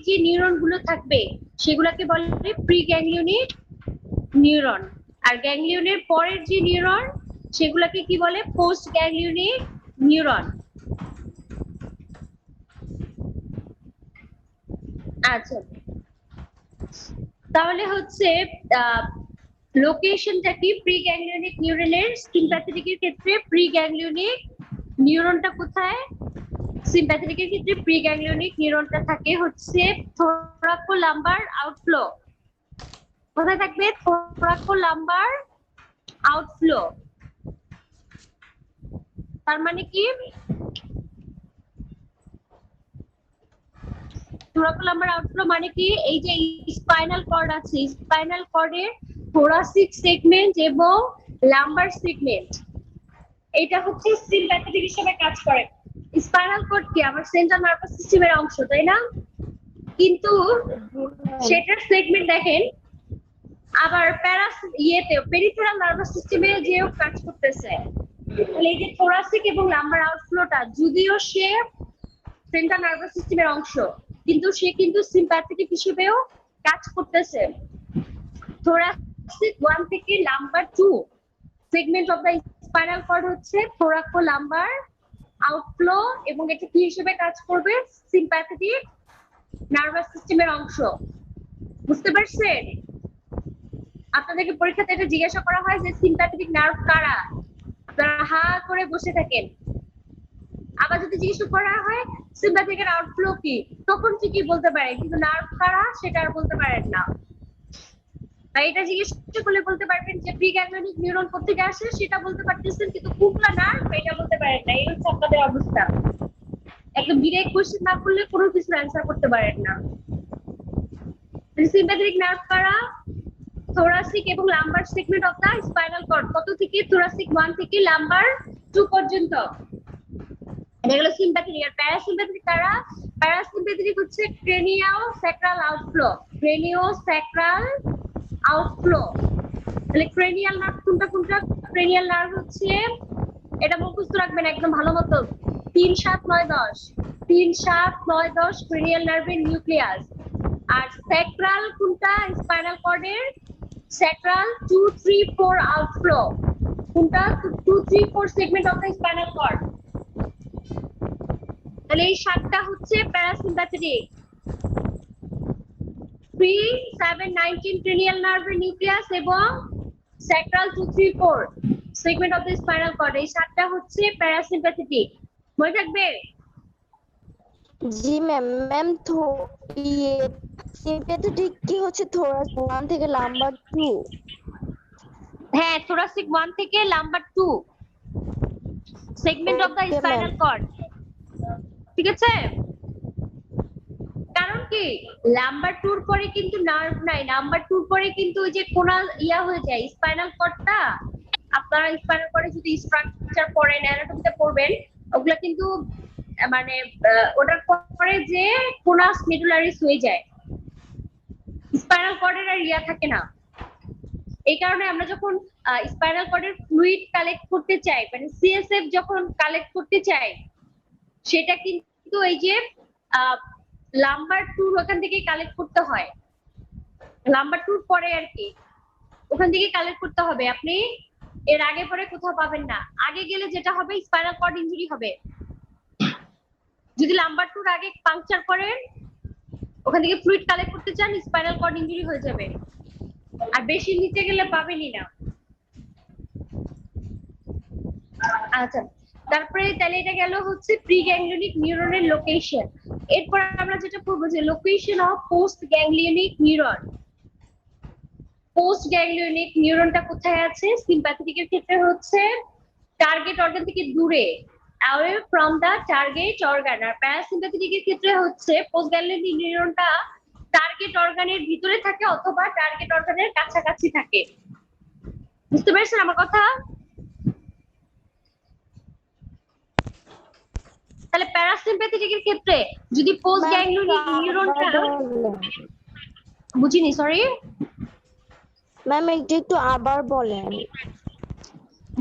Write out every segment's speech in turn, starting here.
যে নিউরন গুলো থাকবে সেগুলোকে বলে প্রি গ্যাংলিয়নিক নিউরন, আর গ্যাংলিয়নের পরের যে নিউরন সেগুলোকে কি বলে পোস্ট গ্যাংলিয়নিক নিউরন। আচ্ছা, তাহলে হচ্ছে লোকেশনটা কি প্রি গ্যাংলিয়নিক নিউরনের সিম্প্যাথেটিকের ক্ষেত্রে? প্রি গ্যাংলিয়নিক নিউরনটা কোথায়? সিম্প্যাথেটিকের ক্ষেত্রে প্রি গ্যাংলিয়নিক নিউরনটা থাকে হচ্ছে থোরাকোলাম্বার আউটফ্লো। কোথায় থাকবে? Thoracolumbar outflow. তার মানে কি থোরাকোলাম্বার আউটফ্লো মানে কি? এই যে স্পাইনাল কর্ড আছে, স্পাইনাল কর্ডের থোরাসিক সেগমেন্ট এবং লাম্বার সেগমেন্ট, এটা হচ্ছে সিম্প্যাথেটিক হিসেবে কাজ করে। স্পাইনাল কর্ড কি আমার সেন্ট্রাল নার্ভাস সিস্টেমের অংশ, তাই না? কিন্তু সেটার সেগমেন্ট দেখেন আবার পেরিফেরাল নার্ভাস সিস্টেমে যেও কাজ করতেছে। তাহলে এই যে থোরাসিক এবং লাম্বার আউটফ্লোটা যদিও সে সেন্ট্রাল নার্ভাস সিস্টেমের অংশ, কিন্তু সে কিন্তু সিম্প্যাথেটিক হিসেবেও কাজ করতেছে। থোরাসিক 1 থেকে lumbar 2 segment of the spinal cord হচ্ছে থোরাকোলাম্বার আউটফ্লো, এবং এটা কি হিসেবে কাজ করবে? সিম্প্যাথেটিক নার্ভাস সিস্টেমের অংশ। বুঝতে পারছেন? আপনাদেরকে পরীক্ষাতে এটা জিজ্ঞাসা করা হয় যে সিম্প্যাথেটিক নার্ভ কারা, আপনারা হা করে বসে থাকেন। আবার যদি জিজ্ঞাসা করা হয় সিম্প্যাথেটিক আউটফ্লো কি, তখন ঠিকই বলতে পারেন, কিন্তু নার্ভ কারা সেটা আর বলতে পারেন না। তাই এটা জিজ্ঞাসা করলে বলতে পারবেন যে প্রি গ্যাংলিয়নিক নিউরন কোথেকে আসে সেটা বলতে পারতেছেন, কিন্তু কোনটা নার্ভ এটা বলতে পারেন না। এই হচ্ছে আপনাদের অবস্থা। একদম ডিরেক্ট কোশ্চেন না করলে কোনো কিছু অ্যান্সার করতে পারেন না। সিম্প্যাথেটিক নার্ভ কারা? থোরাসিক এবং lumbar segment of the spinal cord. কত থেকে? থোরাসিক 1 থেকে লাম্বার 2 পর্যন্ত। এটা হলো সিম্প্যাথেটিক। আর প্যারাসিম্প্যাথেটিক কারা? প্যারাসিম্প্যাথেটিক হচ্ছে cranial sacral outflow. Cranio sacral outflow. তাহলে ক্রেনিয়াল নার্ভ কোনটা কোনটা? ক্রেনিয়াল নার্ভ হচ্ছে, এটা মুখস্থ রাখবেন একদম ভালো মতো, 3, 7, 9, 10। 3, 7, 9, 10 ক্রেনিয়াল নার্ভের নিউক্লিয়াস। আর স্যাক্রাল কোনটা? স্পাইনাল কর্ডের স্যাক্রাল 2, 3, 4 আউটফ্লো। কোনটা? 2, 3, 4 segment of the spinal cord. তাহলে এই 7টা হচ্ছে প্যারাসিম্প্যাথেটিক। 3, 7, 19 ক্রেনিয়াল নার্ভের নিউক্লিয়াস এবং sacral 2, 3, 4 segment of the spinal cord, এই 7টা হচ্ছে প্যারাসিম্প্যাথেটিক। মনে থাকবে? জি ম্যাম। ম্যাম তো সিম্প্যাথেটিক কি হচ্ছে থোরাস 1 থেকে লাম্বার 2? হ্যাঁ, থোরাসিক 1 থেকে lumbar 2 segment of the okay ma'am. Spinal cord. ঠিক আছে? কারণ কি লাম্বার 2 পরে কিন্তু নার্ভ নাই, নাম্বার 2 পরে কিন্তু ওই যে কোনাল ইয়া হয়ে যায় স্পাইনাল কর্ডটা। আপনারা স্পাইনাল কর্ডে যদি স্ট্রাকচার পড়েন, অ্যানাটমিতে পড়বেন, ওগুলা কিন্তু মানে ওটার পরে যে কোনাস মেডুলারিস হয়ে যায়, স্পাইনাল কর্ডের আর ইয়া থাকে না। এই কারণে আমরা যখন স্পাইনাল কর্ডের ফ্লুইড কালেক্ট করতে চাই, মানে সিএসএফ যখন কালেক্ট করতে চাই, সেটা কিন্তু এই যে লাম্বার 2 ওখান থেকে কালেক্ট করতে হয়। লাম্বার 2 পরে আর কি ওখান থেকে কালেক্ট করতে হবে। আপনি এর আগে পরে কোথাও পাবেন না। আগে গেলে যেটা হবে স্পাইনাল কর্ড ইনজুরি হবে। যদি লাম্বার 2 আগে পাংচার করেন, ওখান থেকে ফ্লুইড কালেক্ট করতে চান, স্পাইনাল কর্ড ইনজুরি হয়ে যাবে, আর বেশি নিচে গেলে পাবেনই না। আচ্ছা, তারপরে তাহলে এটা গেল হচ্ছে প্রি গ্যাংলিয়নিক নিউরনের লোকেশন। এরপর আমরা যেটা পড়বো যে location of post ganglionic neuron. Post ganglionic নিউরনটা কোথায় আছে? সিম্প্যাথেটিকের ক্ষেত্রে হচ্ছে টার্গেট অর্গান থেকে দূরে, away from the target organ। আর প্যারাসিম্প্যাথেটিকের ক্ষেত্রে হচ্ছে পোস্ট গ্যাংলিয়নিক নিউরনটা টার্গেট অর্গানের ভিতরে থাকে অথবা টার্গেট অর্গানের কাছাকাছি থাকে। বুঝতে পেরেছেন আমার কথা? তাহলে প্যারাসিম্প্যাথেটিকের ক্ষেত্রে যদি পোস্ট গ্যাংলিয়নিক নিউরনটা, বুঝিনি, সরি ম্যাম একটু আবার বলেন।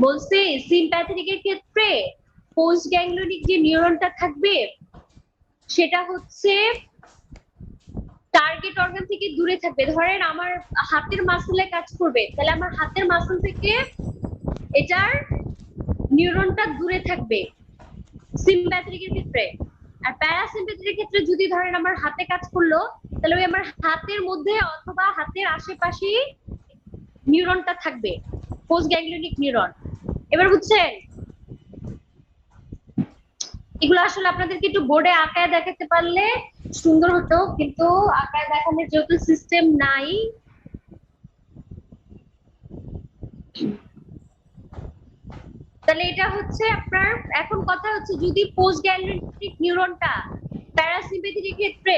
বলছি সিম্প্যাথেটিকের ক্ষেত্রে পোস্ট গ্যাংলিয়নিক যে নিউরনটা থাকবে সেটা হচ্ছে দূরে থাকবে। ধরেন আমার হাতের মাসলে কাজ করবে, তাহলে আমার হাতের মাসল থেকে এটার নিউরনটা দূরে থাকবে সিম্প্যাথেটিকের ক্ষেত্রে। আর প্যারাসিম্প্যাথেটিকের ক্ষেত্রে যদি ধরেন আমার হাতে কাজ করলো, তাহলে ওই আমার হাতের মধ্যে অথবা হাতের আশেপাশে নিউরনটা থাকবে, পোস্ট গ্যাংলিয়নিক নিউরন। এবার বুঝছেন? এগুলো আসলে আপনাদেরকে একটু বোর্ডে আঁকায় দেখাতে পারলে সুন্দর হতো, কিন্তু আঁকায় দেখানোর যেহেতু সিস্টেম নাই, তাহলে এটা হচ্ছে আপনার এখন কথা হচ্ছে যদি পোস্ট গ্যাংলিয়নিক নিউরনটা প্যারাসিম্প্যাথেটিক ক্ষেত্রে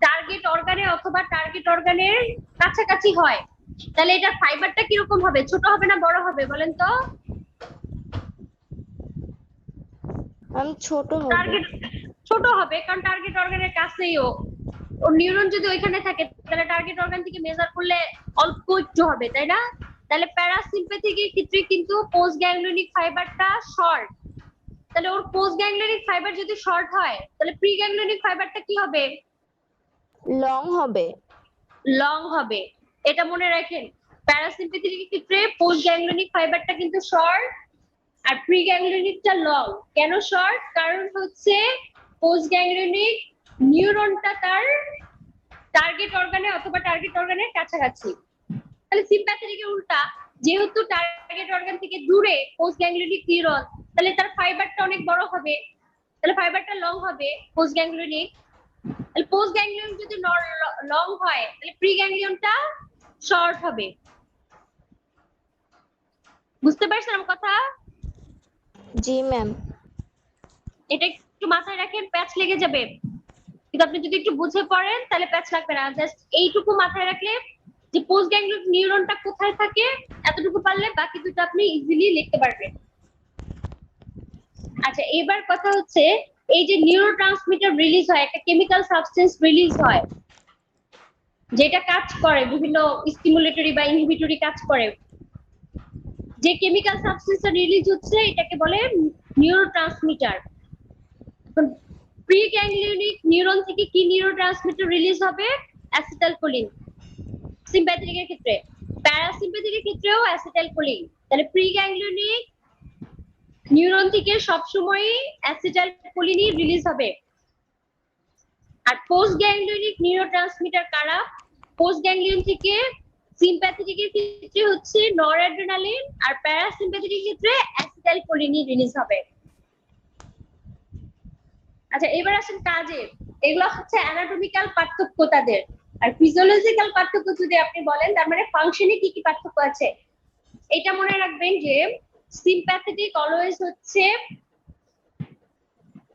টার্গেট অর্গানে অথবা টার্গেট অর্গানের কাছাকাছি হয়, তাহলে এটা ফাইবারটা কিরকম হবে? ছোট হবে না বড় হবে বলেন তো? ম্যাম ছোট হবে। টার্গেট ছোট হবে, কারণ টার্গেট অর্গানের কাছেই ওর নিউরন যদি ওইখানে থাকে, তাহলে টার্গেট অর্গান থেকে মেজার করলে অল্প একটু হবে, তাই না? তাহলে প্যারাসিম্প্যাথেটিকের ক্ষেত্রে কিন্তু পোস্ট গ্যাংলিয়নিক ফাইবারটা শর্ট। তাহলে ওর পোস্ট গ্যাংলিয়নিক ফাইবার যদি শর্ট হয়, তাহলে প্রি গ্যাংলিয়নিক ফাইবারটা কি হবে? লং হবে। লং হবে। এটা মনে রাখেন, প্যারাসিম্প্যাথেটিকের ক্ষেত্রে পোস্ট গ্যাংলিয়নিক ফাইবারটা কিন্তু শর্ট আর প্রি গ্যাংলিয়নিকটা লং। কেন শর্ট? কারণ হচ্ছে পোস্ট গ্যাংলিয়নিক নিউরনটা তার টার্গেট অর্গানে অথবা টার্গেট অর্গানের কাছাকাছি। তাহলে সিম্প্যাথেটিকের উল্টা, যেহেতু টার্গেট অর্গান থেকে দূরে পোস্ট গ্যাংলিয়নিক নিউরন, তাহলে তার ফাইবারটা অনেক বড় হবে, তাহলে ফাইবারটা লং হবে পোস্ট গ্যাংলিয়নিক। তাহলে পোস্ট গ্যাংলিয়ন যদি লং হয়, তাহলে প্রি গ্যাংলিয়নটা শর্ট হবে। বুঝতে পারছেন আমার কথা? জি ম্যাম। এটা একটু মাথায় রাখেন, প্যাচ লেগে যাবে, কিন্তু আপনি যদি একটু বুঝে পড়েন তাহলে প্যাচ লাগবে না। জাস্ট এইটুকু মাথায় রাখলে যে পোস্ট গ্যাংলিয়ন নিউরনটা কোথায় থাকে, এতটুকু পারলে বাকি দুটো আপনি ইজিলি লিখতে পারবেন। আচ্ছা, এবার কথা হচ্ছে এই যে নিউরোট্রান্সমিটার রিলিজ হয়, একটা কেমিক্যাল সাবস্টেন্স রিলিজ হয় যেটা কাজ করে বিভিন্ন স্টিমুলেটরি বা ইনহিবিটরি কাজ করে, যে কেমিক্যাল সাবস্টেন্সটা রিলিজ হচ্ছে এটাকে বলে নিউরোট্রান্সমিটার। প্রি গ্যাংলিয়নিক নিউরন থেকে কি নিউরোট্রান্সমিটার রিলিজ হবে? অ্যাসিটাইলকোলিন সিম্প্যাথেটিকের ক্ষেত্রে। প্যারাসিম্প্যাথেটিকের ক্ষেত্রেও অ্যাসিটাইলকোলিন। তাহলে প্রি গ্যাংলিয়নিক নিউরন থেকে সবসময় অ্যাসিটাইলকোলিনই রিলিজ হবে। আর পোস্ট গ্যাংলিয়নিক নিউরোট্রান্সমিটার কারা? পোস্ট গ্যাংলিয়ন থেকে সিম্প্যাথেটিকের ক্ষেত্রে হচ্ছে নরঅ্যাড্রেনালিন, আর প্যারাসিম্প্যাথেটিকের ক্ষেত্রে অ্যাসিটাইলকোলিনই রিলিজ হবে। আচ্ছা, এবার আসেন কাজে। এগুলো হচ্ছে অ্যানাটমিক্যাল পার্থক্য তাদের। আর ফিজিওলজিক্যাল পার্থক্য যদি আপনি বলেন, তার মানে ফাংশনে কি কি পার্থক্য আছে, এটা মনে রাখবেন যে সিম্প্যাথেটিক অলওয়েজ হচ্ছে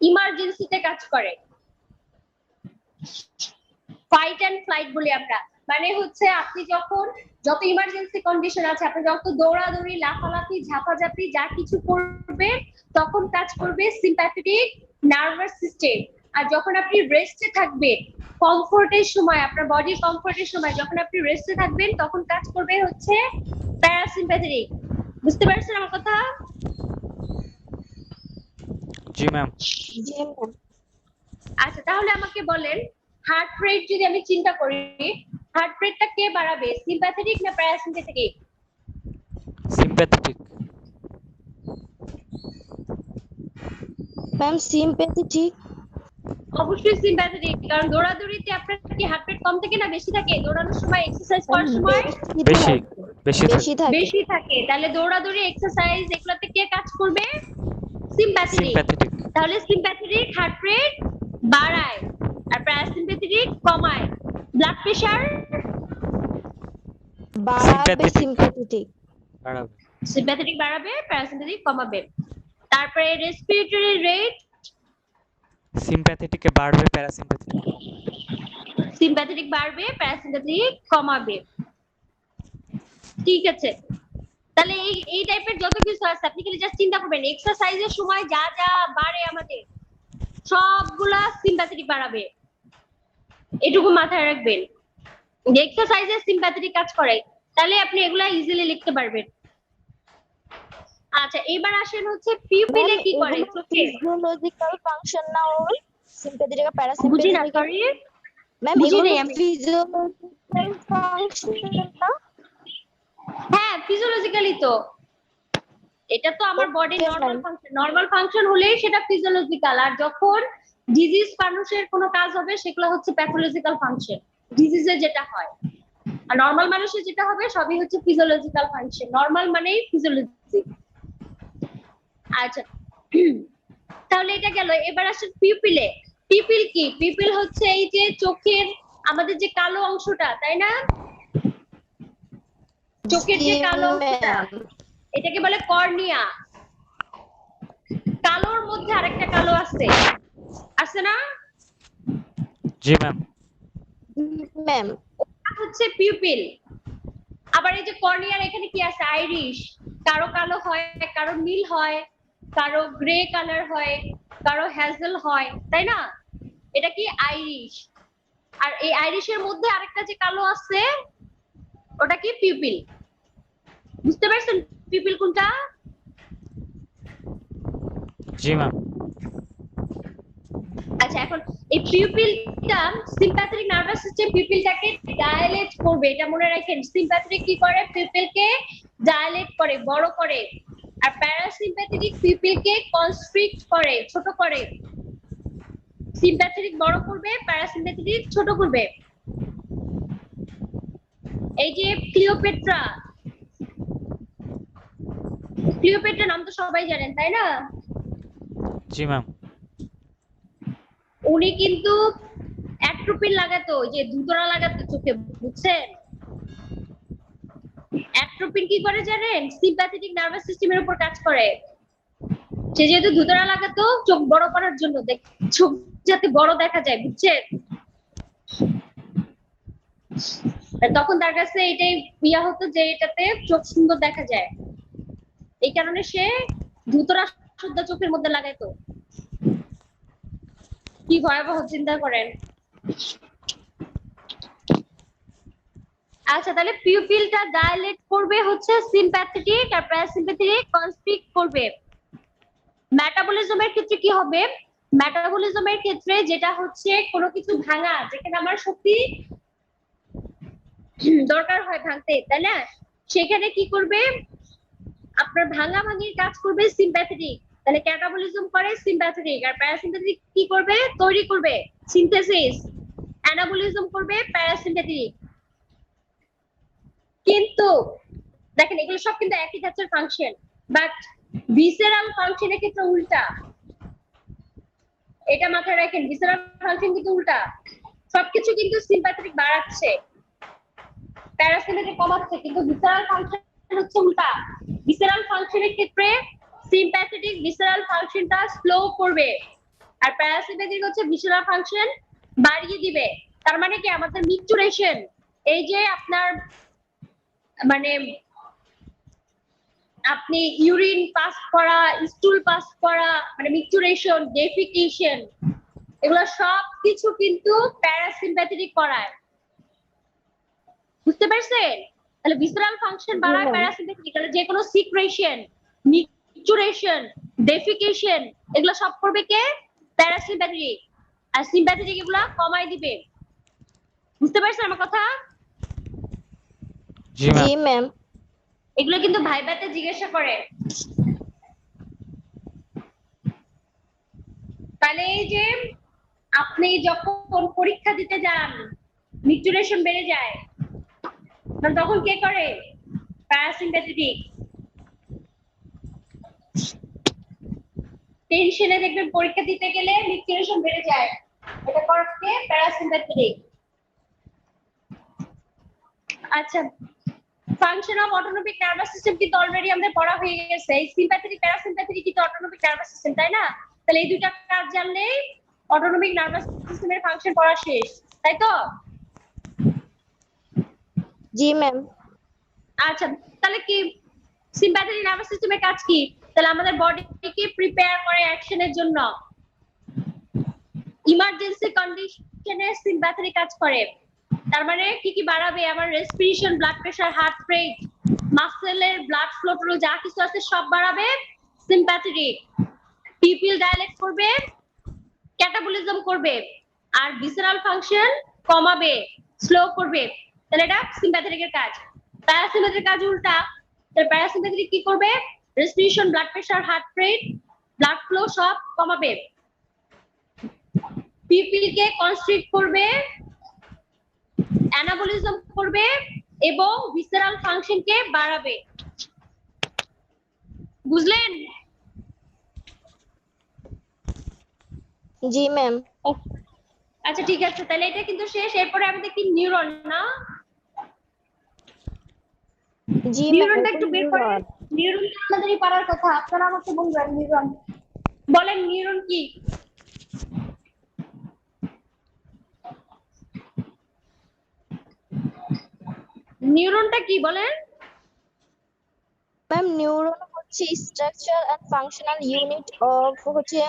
ইমার্জেন্সিতে কাজ করে, ফাইট এন্ড ফ্লাইট বলি আমরা। মানে হচ্ছে আপনি যখন যত ইমার্জেন্সি কন্ডিশন আছে, আপনি যত দৌড়াদৌড়ি, লাফালাফি, ঝাপাঝাপি যা কিছু করবে, তখন কাজ করবে সিম্প্যাথেটিক নার্ভাস সিস্টেম। আর যখন আপনি রেস্টে থাকবেন, কমফোর্টের সময়, আপনার বডি কমফোর্টের সময় যখন আপনি রেস্টে থাকবেন, তখন কাজ করবে হচ্ছে প্যারাসিম্প্যাথেটিক। বুঝতে পারছেন আমার কথা? জি ম্যাম। জি ম্যাম। আচ্ছা, তাহলে আমাকে বলেন, হার্ট রেট যদি আমি চিন্তা করি, হার্ট রেটটা কে বাড়াবে, সিম্প্যাথেটিক না প্যারাসিম্প্যাথেটিক? সিম্প্যাথেটিক। Ma'am sympathetic. অবশ্যই সিম্প্যাথেটিক, কারণ দৌড়াদৌড়িতে আপনার কি হার্ট রেট কম থাকে না বেশি থাকে? দৌড়ানোর সময়, এক্সারসাইজ করার সময় বেশি বেশি বেশি থাকে। বেশি থাকে। তাহলে দৌড়াদৌড়ি, এক্সারসাইজ এগুলোতে কে কাজ করবে? সিম্প্যাথেটিক। সিম্প্যাথেটিক। তাহলে সিম্প্যাথেটিক হার্ট রেট বাড়ায় আর প্যারাসিম্প্যাথেটিক কমায়। ব্লাড প্রেশার বাড়াবে সিম্প্যাথেটিক। বাড়াবে। সিম্প্যাথেটিক বাড়াবে, প্যারাসিম্প্যাথেটিক কমাবে। তারপরে রেসপিরেটরি রেট সিম্প্যাথেটিকে বাড়বে, প্যারাসিম্প্যাথেটিক সিম্প্যাথেটিক বাড়বে, প্যারাসিম্প্যাথেটিক কমাবে। ঠিক আছে, তাহলে এই টাইপের যত কিছু আছে আপনি খালি জাস্ট চিন্তা করবেন, এক্সারসাইজের সময় যা যা বাড়ে আমাদের সবগুলা সিম্প্যাথেটিক বাড়াবে, এটুকু মাথায় রাখবেন। এক্সারসাইজে সিম্প্যাথেটিক কাজ করে, তাহলে আপনি এগুলা ইজিলি লিখতে পারবেন। আচ্ছা, এবার আসেন হচ্ছে পিউপিলে কি করে চোখে? ফিজিওলজিক্যাল ফাংশন না ওর সিম্প্যাথেটিক আর বুঝি না, প্যারাসিম্প্যাথেটিক। সরি ম্যাম বুঝি এগুলো নাই আমি। ফিজিওলজিক্যাল ফাংশন না? হ্যাঁ ফিজিওলজিক্যালি তো, এটা তো আমার বডির Okay, normal ma'am. Function, normal function হলেই সেটা ফিজিওলজিক্যাল, আর যখন ডিজিজ মানুষের কোনো কাজ হবে সেগুলো হচ্ছে প্যাথোলজিক্যাল ফাংশন, ডিজিজে যেটা হয়। আর নরমাল মানুষের যেটা হবে সবই হচ্ছে ফিজিওলজিক্যাল ফাংশন, নরমাল মানেই ফিজিওলজি। আচ্ছা তাহলে এটা গেল, এবার আসেন পিউপিলে। পিপিল কি? পিপিল হচ্ছে এই যে চোখের আমাদের যে কালো অংশটা, তাই না? চোখের যে জি কালো অংশটা, ম্যাম। এটাকে বলে কর্নিয়া। কালোর মধ্যে আরেকটা কালো আছে, আছে না? জি ম্যাম। ম্যাম ওটা হচ্ছে পিউপিল। আবার এই যে কর্নিয়ার এখানে কি আছে? আইরিশ। কারো কালো হয়, কারো নীল হয়, কারো গ্রে কালার হয়, কারো হ্যাজেল হয়, তাই না? এটা কি? আইরিশ। আর এই আইরিশের মধ্যে আরেকটা যে কালো আছে ওটা কি? পিউপিল। বুঝতে পারছেন পিউপিল কোনটা? জি ম্যাম। আচ্ছা এখন এই পিউপিলটা, সিম্প্যাথেটিক নার্ভাস সিস্টেম পিউপিলটাকে ডায়ালেট করবে, এটা মনে রাখেন। সিম্প্যাথেটিক কি করে? পিউপিলকে ডায়ালেট করে, বড় করে। আর প্যারাসিম্প্যাথেটিক পিউপিলকে কনস্ট্রিক্ট করে, ছোট করে। সিম্প্যাথেটিক বড় করবে, প্যারাসিম্প্যাথেটিক ছোট করবে। এই যে ক্লিওপেট্রা, ক্লিওপেট্রা নাম তো সবাই জানেন, তাই না? জি ম্যাম। উনি কিন্তু অ্যাট্রোপিন লাগাতো, যে দুতরা লাগাতো চোখে, বুঝছেন? অ্যাট্রোপিন কি করে জানেন? সিম্প্যাথেটিক নার্ভাস সিস্টেমের উপর কাজ করে। সে যেহেতু দুতরা লাগাতো চোখ বড় করার জন্য, চোখ যাতে বড় দেখা যায়, বুঝছেন? তখন তার কাছে এটাই ইয়া হতো যে এটাতে চোখ সুন্দর দেখা যায়, এই কারণে সে দুতরা শুদ্ধ চোখের মধ্যে লাগাইতো। কি ভয়াবহ চিন্তা করেন। আচ্ছা তাহলে পিউপিলটা ডায়ালেট করবে হচ্ছে সিম্প্যাথেটিক, আর প্যারাসিম্প্যাথেটিক কনস্ট্রিক্ট করবে। মেটাবলিজমের ক্ষেত্রে কি হবে? মেটাবলিজমের ক্ষেত্রে যেটা হচ্ছে কোনো কিছু ভাঙা, যেখানে আমার শক্তি দরকার হয় ভাঙতে, তাই না? সেখানে কি করবে? আপনার ভাঙা ভাঙির কাজ করবে সিম্প্যাথেটিক। তাহলে ক্যাটাবলিজম করে সিম্প্যাথেটিক, আর প্যারাসিম্প্যাথেটিক কি করবে? তৈরি করবে, সিনথেসিস। অ্যানাবলিজম করবে প্যারাসিম্প্যাথেটিক। কিন্তু দেখেন এগুলো সব কিন্তু একই ধাঁচের ফাংশন, বাট ভিসেরাল ফাংশনের ক্ষেত্রে উল্টা। এটা মাথায় রাখেন, ভিসেরাল ফাংশন কিন্তু উল্টা। সবকিছু কিন্তু সিম্প্যাথেটিক বাড়াচ্ছে, প্যারাসিম্প্যাথেটিক কমাচ্ছে, কিন্তু ভিসেরাল ফাংশন হচ্ছে উল্টা। ভিসেরাল ফাংশনের ক্ষেত্রে সিম্প্যাথেটিক ভিসেরাল ফাংশনটা স্লো করবে, আর প্যারাসিম্প্যাথেটিক হচ্ছে ভিসেরাল ফাংশন বাড়িয়ে দিবে। তার মানে কি? আমাদের মিকচুরেশন, এই যে আপনার মানে আপনি ইউরিন পাস করা, স্টুল পাস করা, মানে মিকচুরেশন, ডেফিকেশন, এগুলো সব কিছু কিন্তু প্যারাসিম্প্যাথেটিক করায়। বুঝতে পারছেন? তাহলে ভিসেরাল ফাংশন বাড়ায় প্যারাসিম্প্যাথেটিক, তাহলে যে কোনো সিক্রেশন, মিকচুরেশন, ডেফিকেশন, এগুলো সব করবে কে? প্যারাসিম্প্যাথেটিক। আর সিম্প্যাথেটিক এগুলো কমায় দিবে। বুঝতে পারছেন আমার কথা? জি জি ম্যাম। ম্যাম। এগুলো কিন্তু ভাইবাতে জিজ্ঞাসা করে। তাহলে এই যে আপনি যখন পরীক্ষা দিতে যান, মিকচুরেশন বেড়ে যায়, তখন কে করে? প্যারাসিম্প্যাথেটিক। টেনশনে দেখবেন পরীক্ষা দিতে গেলে মিকচুরেশন বেড়ে যায়, এটা করে কে? প্যারাসিম্প্যাথেটিক। আচ্ছা function of autonomic nervous system কিন্তু অলরেডি আমাদের পড়া হয়ে গেছে। এই সিম্প্যাথেটিক প্যারাসিম্প্যাথেটিক কিন্তু অটোনমিক নার্ভাস সিস্টেম, তাই না? তাহলে এই দুইটা কাজ জানলেই অটোনমিক নার্ভাস সিস্টেমের ফাংশন পড়া শেষ, তাই তো? জি ম্যাম। আচ্ছা তাহলে কি সিম্প্যাথেটিক নার্ভাস সিস্টেমের কাজ কি? তাহলে আমাদের বডিকে প্রিপেয়ার করে অ্যাকশনের জন্য। ইমার্জেন্সি কন্ডিশনে সিম্প্যাথেটিক কাজ করে। তার মানে কি কি বাড়াবে? আমার respiration, blood pressure, heart rate, মাসেলের ব্লাড ফ্লো, যা কিছু আছে সব বাড়াবে সিম্প্যাথেটিক। পিপিল ডায়ালেট করবে, ক্যাটাবলিজম করবে, আর ভিসেরাল ফাংশন কমাবে, স্লো করবে, তাহলে এটা সিম্প্যাথেটিকের কাজ। প্যারাসিম্প্যাথেটিক কাজ উল্টা, তাহলে প্যারাসিম্প্যাথেটিক কি করবে? Respiration, blood pressure, heart rate, blood flow সব কমাবে, পিপিল কে কনস্ট্রিক্ট করবে, অ্যানাবলিজম করবে এবং ভিসেরাল ফাংশনকে বাড়াবে। বুঝলেন? জি ম্যাম। আচ্ছা ঠিক আছে, তাহলে এটা কিন্তু শেষ। এরপরে আমাদের কি নিউরন না? জি নিউরনটা ম্যাম। একটু বের করে, নিউরন আমাদেরই পারার কথা, আপনারা আমাকে বলবেন নিউরন বলেন, নিউরন কি? নিউরনটা কি বলেন? ম্যাম নিউরন হচ্ছে structure and functional unit of হচ্ছে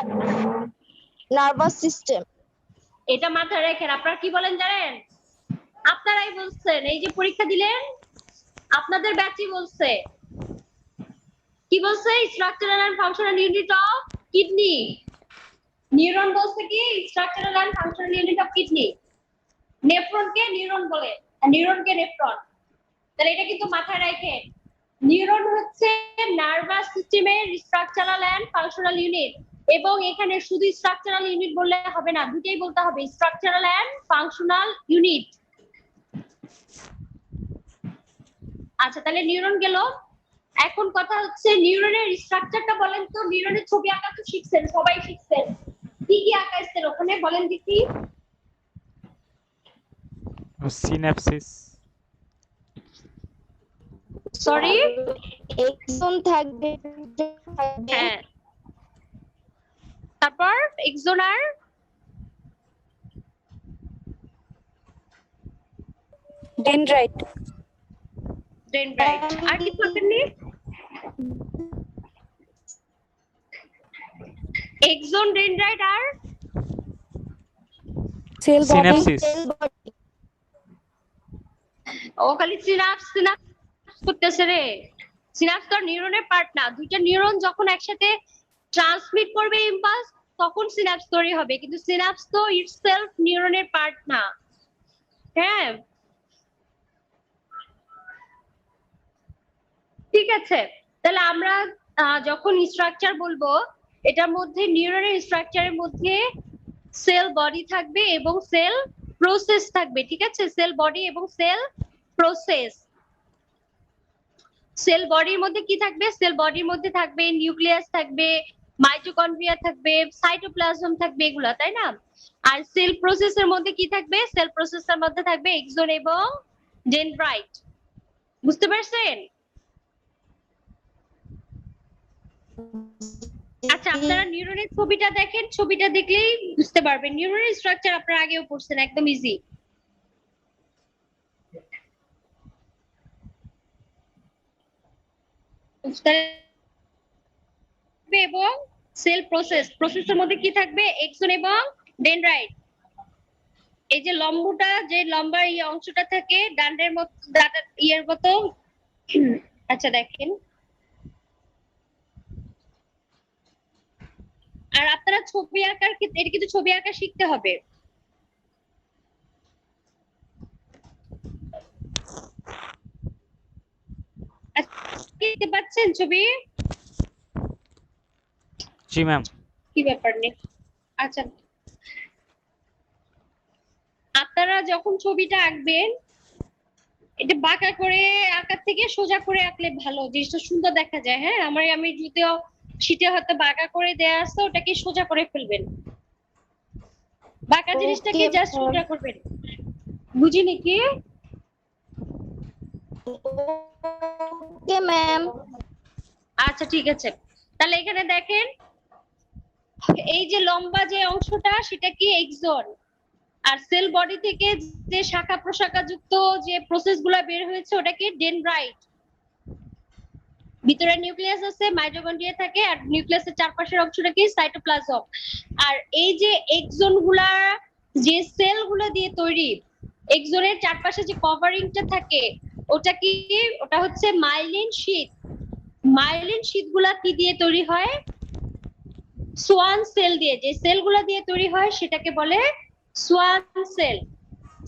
নার্ভাস সিস্টেম। এটা মাথায় রাখেন। আপনারা কি বলেন জানেন? আপনারাই বলছেন, এই যে পরীক্ষা দিলেন আপনাদের ব্যাচই বলছে, কি বলছে? Structural and functional unit of kidney. Neuron বলছে কি? Structural and functional unit of kidney. নেফ্রনকে নিউরন বলে, আর নিউরনকে নেফ্রন। তাহলে এটা কিন্তু মাথায় রাখেন, নিউরন হচ্ছে নার্ভাস সিস্টেমের স্ট্রাকচারাল এন্ড ফাংশনাল ইউনিট। এবং এখানে শুধু স্ট্রাকচারাল ইউনিট বললে হবে না, দুটেই বলতে হবে, স্ট্রাকচারাল এন্ড ফাংশনাল ইউনিট। আচ্ছা তাহলে নিউরন গেল। এখন কথা হচ্ছে নিউরনের স্ট্রাকচারটা বলেন তো। নিউরনের ছবি আঁকা তো শিখছেন, সবাই শিখছেন, কি কি আঁকাইছেন ওখানে বলেন দেখি? সিনাপসিস। সরি, এক্সন থাকবে। হ্যাঁ, তারপর এক্সন আর ডেনড্রাইট। ডেনড্রাইট। আর কি থাকেননি? এক্সন, ডেনড্রাইট আর সেল বডি। সিনাপসিস। ও খালি সিনাপস সিনাপস করতেছে রে। সিনাপস তো নিউরনের পার্ট না। দুইটা নিউরন যখন একসাথে ট্রান্সমিট করবে ইম্পালস, তখন সিনাপস তৈরি হবে, কিন্তু সিনাপস তো ইটসেলফ নিউরনের পার্ট না। হ্যাঁ ঠিক আছে, তাহলে আমরা যখন স্ট্রাকচার বলবো, এটার মধ্যে নিউরনের স্ট্রাকচারের মধ্যে সেল বডি থাকবে এবং সেল প্রসেস থাকবে। ঠিক আছে, সেল বডি এবং সেল প্রসেস। সেল বডির মধ্যে কি থাকবে? সেল বডির মধ্যে থাকবে নিউক্লিয়াস থাকবে, মাইটোকন্ড্রিয়া থাকবে, সাইটোপ্লাজম থাকবে, এগুলা, তাই না? আর সেল প্রসেসের মধ্যে কি থাকবে? সেল প্রসেসের মধ্যে থাকবে এক্সন এবং ডেনড্রাইট। বুঝতে পারছেন? আচ্ছা আপনারা নিউরনের ছবিটা দেখেন, ছবিটা দেখলেই বুঝতে পারবেন। নিউরনের স্ট্রাকচার আপনারা আগেও পড়ছেন, একদম ইজি। এবং সেল প্রসেস, প্রসেসের মধ্যে কি থাকবে? এক্সন এবং ডেনড্রাইট। এই যে লম্বটা, যে লম্বা এই অংশটা থাকে ডান্ডের মতো, ইয়ের মতো। আচ্ছা দেখেন, আর আপনারা ছবি আঁকার ক্ষেত্রে এটা কিন্তু ছবি আঁকা শিখতে হবে। দেখতে পাচ্ছেন ছবি? জি ম্যাম। কি ব্যাপার নেই। আচ্ছা আপনারা যখন ছবিটা আঁকবেন, এটা বাঁকা করে আঁকার থেকে সোজা করে আঁকলে ভালো, জিনিসটা সুন্দর দেখা যায়। হ্যাঁ, আমি যদিও শীটে হয়তো বাঁকা করে দেয়া আছে, ওটাকে সোজা করে ফেলবেন। বাঁকা জিনিসটাকে জাস্ট সোজা করবেন। বুঝিনি কি? Okay ma'am. আচ্ছা ঠিক আছে, তাহলে এখানে দেখেন, এই যে লম্বা যে অংশটা সেটা কি? এক্সন। আর সেল বডি থেকে যে শাখা প্রশাখা যুক্ত যে প্রসেস গুলা বের হয়েছে ওটা কি? ডেনড্রাইট। ভিতরে নিউক্লিয়াস আছে, মাইটোকন্ড্রিয়া থাকে, আর নিউক্লিয়াসের চারপাশের অংশটা কি? সাইটোপ্লাজম। আর এই যে এক্সন গুলা, যে সেল গুলা দিয়ে তৈরি, এক্সনের চারপাশে যে কভারিংটা থাকে ওটা কি? ওটা হচ্ছে মাইলিন শীট। মাইলিন শীট গুলা কি দিয়ে তৈরি হয়? সোয়ান সেল দিয়ে। যে সেল গুলা দিয়ে তৈরি হয় সেটাকে বলে সোয়ান সেল।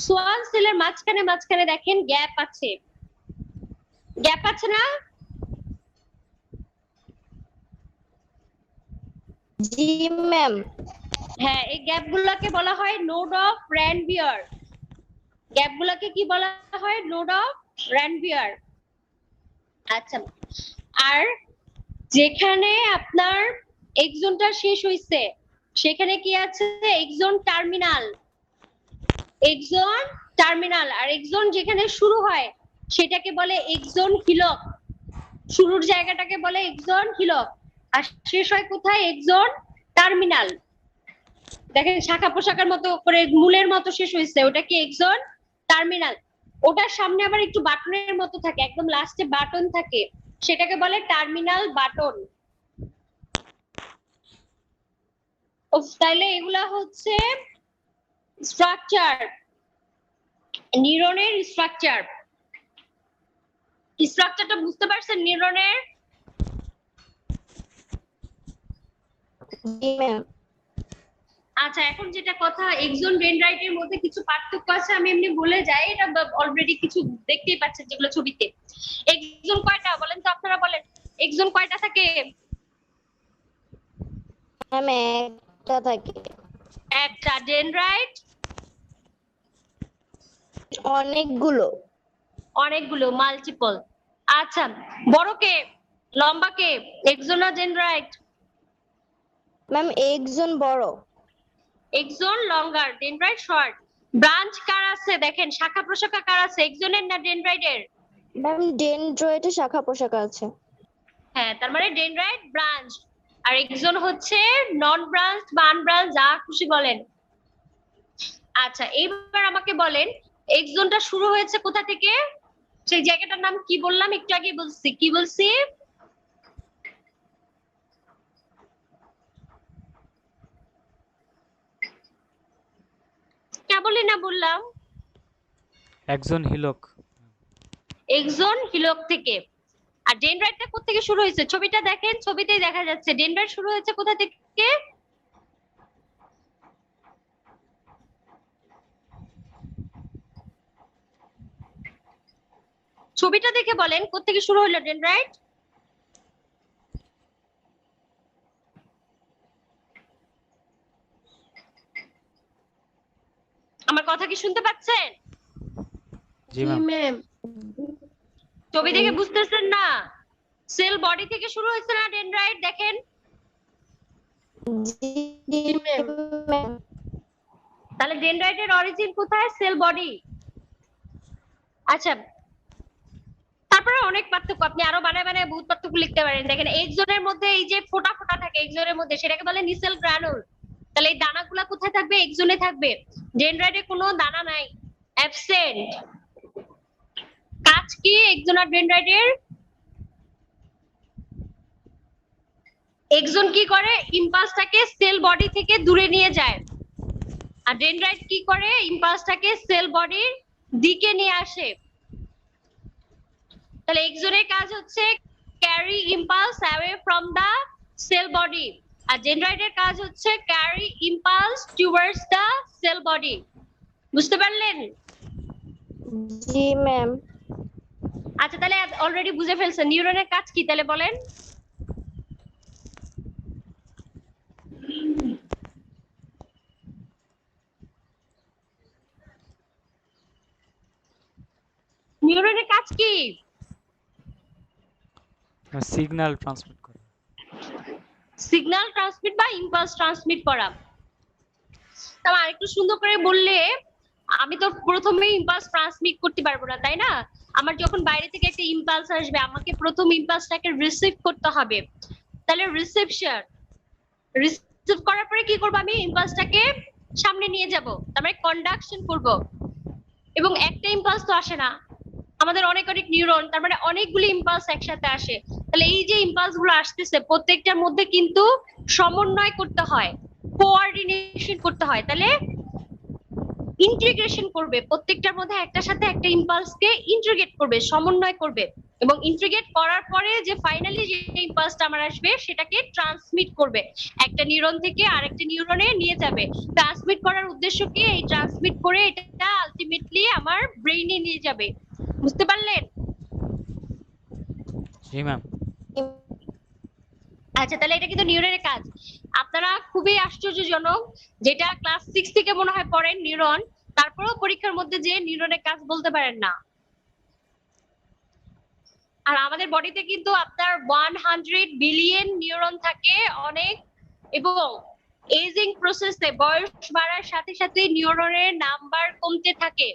সোয়ান সেলের মাঝখানে মাঝখানে দেখেন গ্যাপ আছে, গ্যাপ আছে না? জি ম্যাম। হ্যাঁ, এই গ্যাপ গুলাকে বলা হয় নোড অফ র্যানভিয়ার। গ্যাপ গুলাকে কি বলা হয়? Node of Ranvier. আচ্ছা, আর যেখানে আপনার এক্সনটা শেষ হইছে সেখানে কি আছে? Axon terminal. Axon terminal. আর এক্সন যেখানে শুরু হয় সেটাকে বলে এক্সন হিলক। শুরুর জায়গাটাকে বলে এক্সন হিলক, আর শেষ হয় কোথায়? Axon terminal. দেখেন শাখা পোশাকের মতো করে মূলের মতো শেষ হয়েছে, ওটা কি এক্সন টার্মিনাল। ওটার সামনে আবার একটু বাটনের মতো থাকে, একদম লাস্টে বাটন থাকে, সেটাকে বলে টার্মিনাল বাটন। তাহলে এগুলা হচ্ছে স্ট্রাকচার, নিউরনের স্ট্রাকচার। স্ট্রাকচারটা বুঝতে পারছেন নিউরনের? জি ম্যাম। আচ্ছা, এখন যেটা কথা, এক্সন ডেনড্রাইটের মধ্যে কিছু পার্থক্য আছে, আমি এমনি বলে যাই, এটা অলরেডি কিছু দেখতেই পাচ্ছেন যেগুলো ছবিতে। এক্সন কয়টা বলেন তো, আপনারা বলেন, এক্সন কয়টা থাকে? ম্যাম একটা থাকে। একটা। ডেনড্রাইট? অনেকগুলো। অনেকগুলো, মাল্টিপল। আচ্ছা, বড় কে লম্বা কে, এক্সন না ডেনড্রাইট? ম্যাম একজন বড়। এক্সন লঙ্গার, ডেনড্রাইট শর্ট। ব্রাঞ্চ কার আছে দেখেন, শাখা প্রশাখা কার আছে, এক্সনের না ডেনড্রাইটের? ম্যাম ডেনড্রয়েটে শাখা পোশাক আছে। হ্যাঁ, তার মানে ডেনড্রাইট ব্রাঞ্চ, আর এক্সন হচ্ছে নন ব্রাঞ্চ বা আনব্রাঞ্চ, যা খুশি বলেন। আচ্ছা, এইবার আমাকে বলেন এক্সনটা শুরু হয়েছে কোথা থেকে? সেই জায়গাটার নাম কি বললাম? একটু আগে বলছি, কি বলছি? কেবলই না বললাম, একজন হিলক। এক্সন হিলক থেকে। আর ডেনড্রাইটটা কোথা থেকে শুরু হয়েছে? ছবিটা দেখেন, ছবিতেই দেখা যাচ্ছে ডেনড্রাইট শুরু হয়েছে কোথা থেকে? ছবিটা দেখে বলেন কোথা থেকে শুরু হলো ডেনড্রাইট? আমার কথা কি শুনতে পাচ্ছেন? জি ম্যাম। ম্যাম। ছবি দেখে বুঝতেছেন না? সেল বডি থেকে শুরু হয়েছে না ডেনড্রাইট? দেখেন, জি ম্যাম। তাহলে ডেনড্রাইটের অরিজিন কোথায়? Sell body. আচ্ছা, তারপরে অনেক পার্থক্য, আপনি আরো বানায় বানায় বহুত পার্থক্য লিখতে পারেন। দেখেন এক্সনের মধ্যে এই যে ফোটা ফোটা থাকে এক্সনের মধ্যে, সেটাকে বলে নিসেল গ্রানুল। তাহলে এই দানাগুলা কোথায় থাকবে? এক্সনে থাকবে। ডেনড্রাইটে কোনো দানা নাই, অ্যাবসেন্ট। কাজ কি এক্সন আর ডেনড্রাইটের? এক্সন কি করে? ইম্পালসটাকে সেল বডি থেকে দূরে নিয়ে যায়, আর ডেনড্রাইট কি করে? ইম্পালসটাকে সেল বডির দিকে নিয়ে আসে। তাহলে এক্সনের কাজ হচ্ছে carry impulse away from the cell body, আর ডেনড্রাইটের কাজ হচ্ছে carry impulse towards the cell body. বুঝতে পারলেন? জি ম্যাম। আচ্ছা, তাহলে অলরেডি বুঝে ফেলছেন নিউরনের কাজ কি, তাহলে বলেন। নিউরনের কাজ কি? সিগন্যাল ট্রান্সমিট করে। সিগন্যাল ট্রান্সমিট বা ইম্পালস ট্রান্সমিট করা। তাহলে আরেকটু সুন্দর করে বললে, আমি তো প্রথমে ইম্পালস ট্রান্সমিট করতে পারবো না, তাই না? আমার যখন বাইরে থেকে একটা ইম্পালস আসবে, আমাকে প্রথম ইম্পালসটাকে রিসিভ করতে হবে। তাহলে রিসেপশন, রিসিভ করার পরে কি করব? আমি ইম্পালসটাকে সামনে নিয়ে যাব, তারপরে কন্ডাকশন করব। এবং একটা ইম্পালস তো আসে না, আমাদের অনেক অনেক নিউরন, তার মানে অনেকগুলি ইম্পালস একসাথে আসে। তাহলে এই যে ইম্পালস গুলো আসতেছে, প্রত্যেকটার মধ্যে কিন্তু সমন্বয় করতে হয়, কোঅর্ডিনেশন করতে হয়। তাহলে ইন্টিগ্রেশন করবে, প্রত্যেকটার মধ্যে একটার সাথে একটা ইম্পালসকে ইন্টিগ্রেট করবে, সমন্বয় করবে, এবং ইন্টিগ্রেট করার পরে যে ফাইনালি যে ইম্পালসটা আমার আসবে সেটাকে ট্রান্সমিট করবে, একটা নিউরন থেকে আরেকটা নিউরনে নিয়ে যাবে। ট্রান্সমিট করার উদ্দেশ্য কি? এই ট্রান্সমিট করে এটা আলটিমেটলি আমার ব্রেইনে নিয়ে যাবে। বুঝতে পারলেন? জি ম্যাম। আচ্ছা, তাহলে এটা কিন্তু নিউরনের কাজ। আপনারা খুবই আশ্চর্যজনক, যেটা ক্লাস 6 থেকে মনে হয় পড়েন নিউরন, তারপরেও পরীক্ষার মধ্যে যে নিউরনের কাজ বলতে পারেন না। আর আমাদের বডিতে কিন্তু আপনার 100 বিলিয়ন নিউরন থাকে, অনেক, এবং এজিং প্রসেসে বয়স বাড়ার সাথে সাথে নিউরনের নাম্বার কমতে থাকে।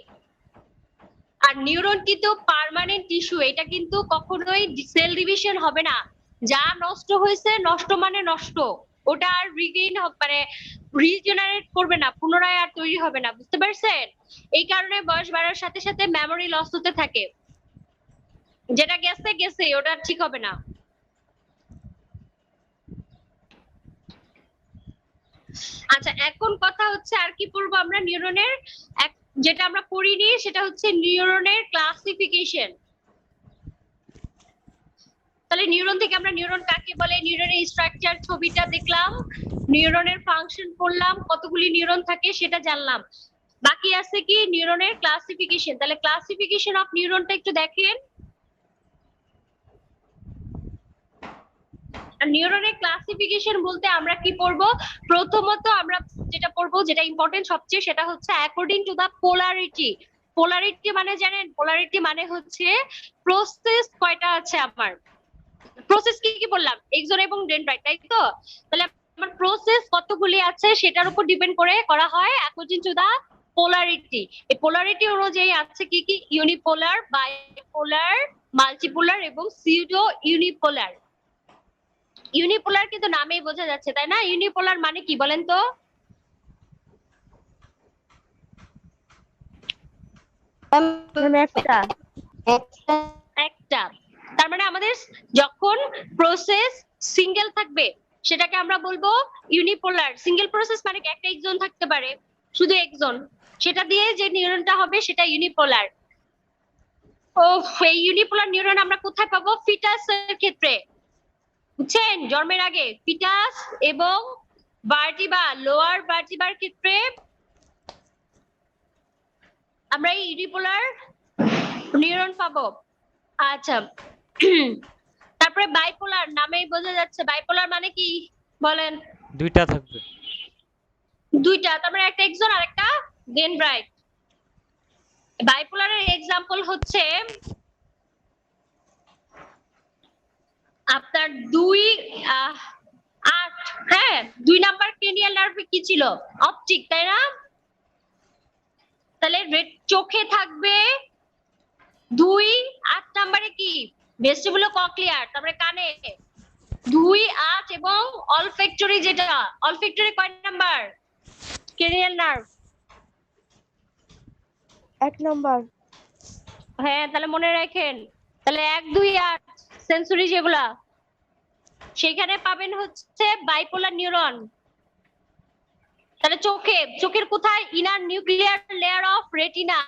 আর নিউরন কিন্তু পার্মানেন্ট টিস্যু, এটা কিন্তু কখনোই সেল ডিভিশন হবে না। যা নষ্ট হয়েছে, নষ্ট মানে নষ্ট, ওটা আর রিগেইন মানে রিজেনারেট করবে না, পুনরায় আর তৈরি হবে না। বুঝতে পারছেন? এই কারণে বয়স বাড়ার সাথে সাথে মেমোরি লস হতে থাকে, যেটা গেছে গেছে, ওটা ঠিক হবে না। আচ্ছা, এখন কথা হচ্ছে আর কি পড়বো আমরা নিউরনের, যেটা আমরা পড়িনি সেটা হচ্ছে নিউরনের ক্লাসিফিকেশন। তাহলে নিউরন থেকে আমরা নিউরন কাকে বলে, নিউরনের স্ট্রাকচার ছবিটা দেখলাম, নিউরনের ফাংশন পড়লাম, কতগুলি নিউরন থাকে সেটা জানলাম। বাকি আছে কি নিউরনের ক্লাসিফিকেশন। তাহলে ক্লাসিফিকেশন অফ নিউরনটা একটু দেখেন। নিউরনের ক্লাসিফিকেশন বলতে আমরা কি পড়বো? প্রথমত আমরা যেটা পড়বো, যেটা ইম্পর্টেন্ট সবচেয়ে, সেটা হচ্ছে according to the polarity. Polarity মানে জানেন? পোলারিটি মানে হচ্ছে প্রসেস কয়টা আছে আমার। প্রসেস কি কি বললাম? এক্সন এবং ডেনড্রাইট, তাই তো? তাহলে আমার প্রসেস কতগুলি আছে সেটার উপর ডিপেন্ড করে করা হয় অ্যাকর্ডিং টু দা পোলারিটি। এই পোলারিটি অনুযায়ী আছে কি কি? ইউনিপোলার, বাইপোলার, মাল্টিপোলার এবং সিউডো ইউনিপোলার। ইউনিপোলার কিন্তু নামেই বোঝা যাচ্ছে, তাই না? ইউনিপোলার মানে কি বলেন তো? একটা একটা। তার মানে আমাদের যখন প্রসেস সিঙ্গেল থাকবে সেটাকে আমরা বলবো ইউনিপোলার। সিঙ্গেল প্রসেস মানে কি? একটা এক্সন থাকতে পারে, শুধু এক্সন, সেটা দিয়ে যে নিউরনটা হবে সেটা ইউনিপোলার। ও, এই ইউনিপোলার নিউরন আমরা কোথায় পাবো? ফিটাসের ক্ষেত্রে, বুঝছেন? জন্মের আগে ফিটাস এবং ভার্টিবা, লোয়ার ভার্টিবার ক্ষেত্রে আমরা এই ইউনিপোলার নিউরন পাবো। আচ্ছা, তারপরে বাইপোলার, নামেই বোঝা যাচ্ছে। বাইপোলার মানে কি বলেন? দুইটা থাকবে। দুইটা, তারপরে একটা এক্সন আর একটা ডেনড্রাইট। বাইপোলারের এক্সাম্পল হচ্ছে আপনার 2-8, হ্যাঁ, 2 নাম্বার ক্রেনিয়াল নার্ভে কি ছিল? অপটিক, তাই না? তাহলে চোখে থাকবে 2-8 নাম্বারে কি? ভেস্টিবুলো কক্লিয়ার। তারপরে কানে 2-8 এবং অলফ্যাক্টরি, যেটা অলফ্যাক্টরি কয় নাম্বার ক্রেনিয়াল নার্ভ? 1 নম্বর। হ্যাঁ, তাহলে মনে রাখেন। তাহলে 1-2-8 সেন্সরি যেগুলা, সেখানে পাবেন হচ্ছে বাইপোলার নিউরন। তাহলে চোখের কোথায়? Inner nuclear layer of retina.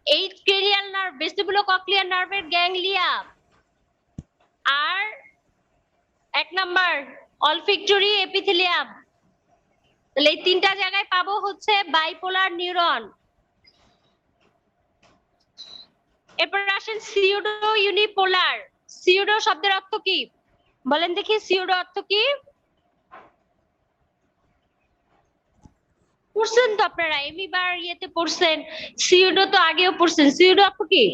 8 cranial nerve, vestibulocochlear নার্ভের গ্যাংলিয়া। আর 1 নাম্বার অলফ্যাক্টরি এপিথেলিয়াম। তাহলে এই তিনটা জায়গায় পাবো হচ্ছে বাইপোলার নিউরন। এরপর আসেন সিউডো ইউনিপোলার। সিউডো শব্দের অর্থ কি বলেন দেখি? সিউডো অর্থ কি? পড়ছেন তো আপনারা, এমিবার ইয়েতে পড়ছেন, সিউডো তো আগেও পড়ছেন। সিউডো অর্থ কি?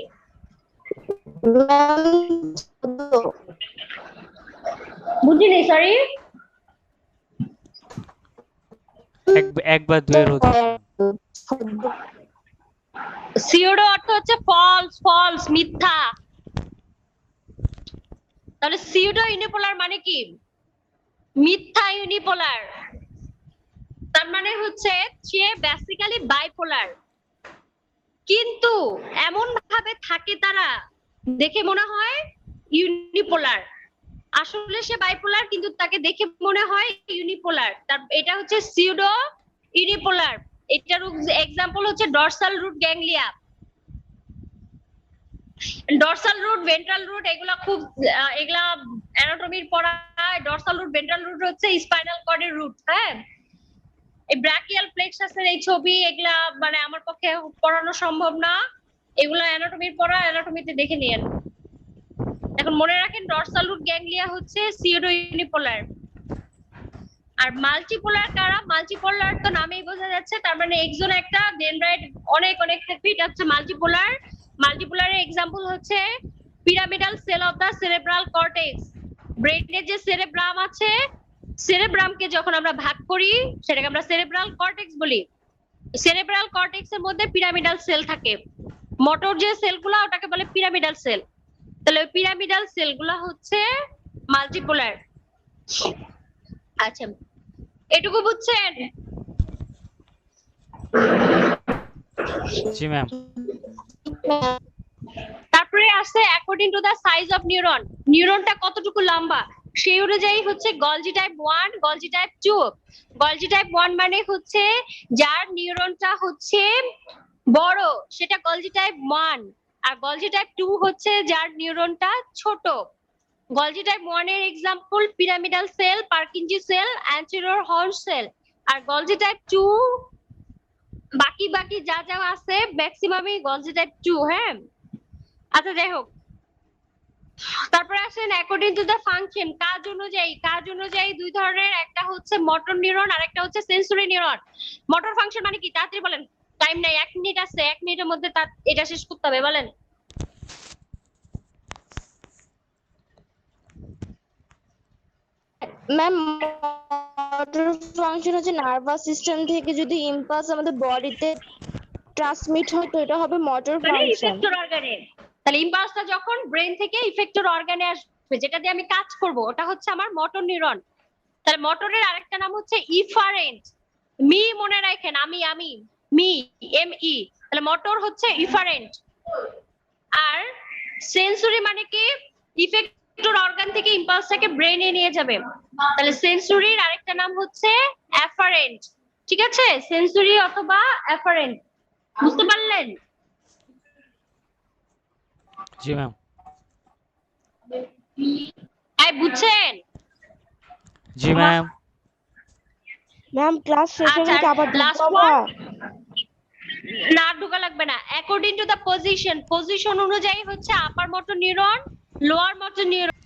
বুঝিনি, সরি। এক বা দুইয়ের অধিক। সিউডো অর্থ হচ্ছে ফলস, মিথ্যা। তাহলে সিউডো ইউনিপোলার মানে কি? মিথ্যা ইউনিপোলার। তার মানে হচ্ছে সে বেসিক্যালি বাইপোলার, কিন্তু এমন ভাবে থাকে তারা দেখে মনে হয় ইউনিপোলার। আসলে সে বাইপোলার, কিন্তু তাকে দেখে মনে হয় ইউনিপোলার। তার এটা হচ্ছে সিউডো ইউনিপোলার, এটার এক্সাম্পল হচ্ছে dorsal root ganglia. Dorsal root, ventral root এগুলা খুব এগুলা অ্যানাটমির পড়ায়। ডরসাল রুট, ভেন্ট্রাল রুট হচ্ছে স্পাইনাল কর্ডের রুট। হ্যাঁ, এই ব্রাকিয়াল প্লেক্সাসের এই ছবি এগুলা মানে আমার পক্ষে পড়ানো সম্ভব না, এগুলা অ্যানাটমির পড়া, অ্যানাটমিতে দেখে নিয়েন। এখন মনে রাখেন ডরসাল রুট গ্যাংলিয়া হচ্ছে সিউডো ইউনিপোলার। আর মাল্টিপোলার কারা? মাল্টিপোলার তো নামেই বোঝা যাচ্ছে, তার মানে এক্সন একটা, ডেনড্রাইট অনেক অনেক থাকবে, এটা হচ্ছে মাল্টিপোলার। মাল্টিপোলারের এক্সাম্পল হচ্ছে pyramidal cell of the cerebral cortex. ব্রেইনের যে সেরেব্রাম আছে, সেরেব্রামকে যখন আমরা ভাগ করি সেটাকে আমরা সেরেব্রাল কর্টেক্স বলি। সেরেব্রাল কর্টেক্স এর মধ্যে পিরামিডাল সেল থাকে, মোটর যে সেলগুলো ওটাকে বলে পিরামিডাল সেল। তাহলে ওই পিরামিডাল সেলগুলো হচ্ছে মাল্টিপোলার। আচ্ছা, এটুকু বুঝছেন? জি ম্যাম। তারপরে আসছে according to the size of neuron, নিউরনটা কতটুকু লম্বা সেই অনুযায়ী হচ্ছে Golgi type 1, Golgi type 2। Golgi type 1 মানে হচ্ছে যার নিউরনটা হচ্ছে বড় সেটা গলজি টাইপ 1, আর গলজি টাইপ 2 হচ্ছে যার নিউরনটা ছোট। গলজি টাইপ 1 এর example pyramidal cell, Purkinje cell, anterior horn cell. আর গলজি টাইপ 2 বাকি বাকি যা যা আছে ম্যাক্সিমামই গলজি টাইপ 2। হ্যাঁ, আচ্ছা যাই হোক, তারপরে আসেন অ্যাকর্ডিং টু দা ফাংশন, কাজ অনুযায়ী। কাজ অনুযায়ী দুই ধরনের, একটা হচ্ছে মোটর নিউরন আর একটা হচ্ছে সেন্সরি নিউরন। মোটর ফাংশন মানে কি? তাড়াতাড়ি বলেন, টাইম নাই, 1 মিনিট আছে, 1 মিনিটের মধ্যে এটা শেষ করতে হবে, বলেন। ম্যাম মোটর ফাংশন হচ্ছে নার্ভাস সিস্টেম থেকে যদি ইম্পালস আমাদের বডিতে ট্রান্সমিট হয় তো এটা হবে মোটর মানে ফাংশন। ইফেক্টর অর্গানে, তাহলে ইম্পালসটা যখন ব্রেন থেকে ইফেক্টর অর্গানে আসবে যেটা দিয়ে আমি কাজ করব ওটা হচ্ছে আমার মোটর নিউরন। তাহলে মোটরের আরেকটা নাম হচ্ছে ইফারেন্ট। মি মনে রাখেন, আমি মি, এম ই। তাহলে মোটর হচ্ছে ইফারেন্ট। আর সেন্সরি মানে কি? ইফেক্টর অর্গান থেকে ইম্পালসটাকে ব্রেনে নিয়ে যাবে। তাহলে সেন্সরির আরেকটা নাম হচ্ছে অ্যাফারেন্ট। ঠিক আছে, সেন্সরি অথবা অ্যাফারেন্ট, বুঝতে পারলেন? জি ম্যাম। এই বুঝছেন? জি ম্যাম। ম্যাম ক্লাস শেষ হলে আচ্ছা, কি আবার লাস্ট ঢুকবো ওয়ান। আমরা? না, ঢোকা লাগবে না। According to the position, position অনুযায়ী হচ্ছে upper motor neuron, lower motor neuron.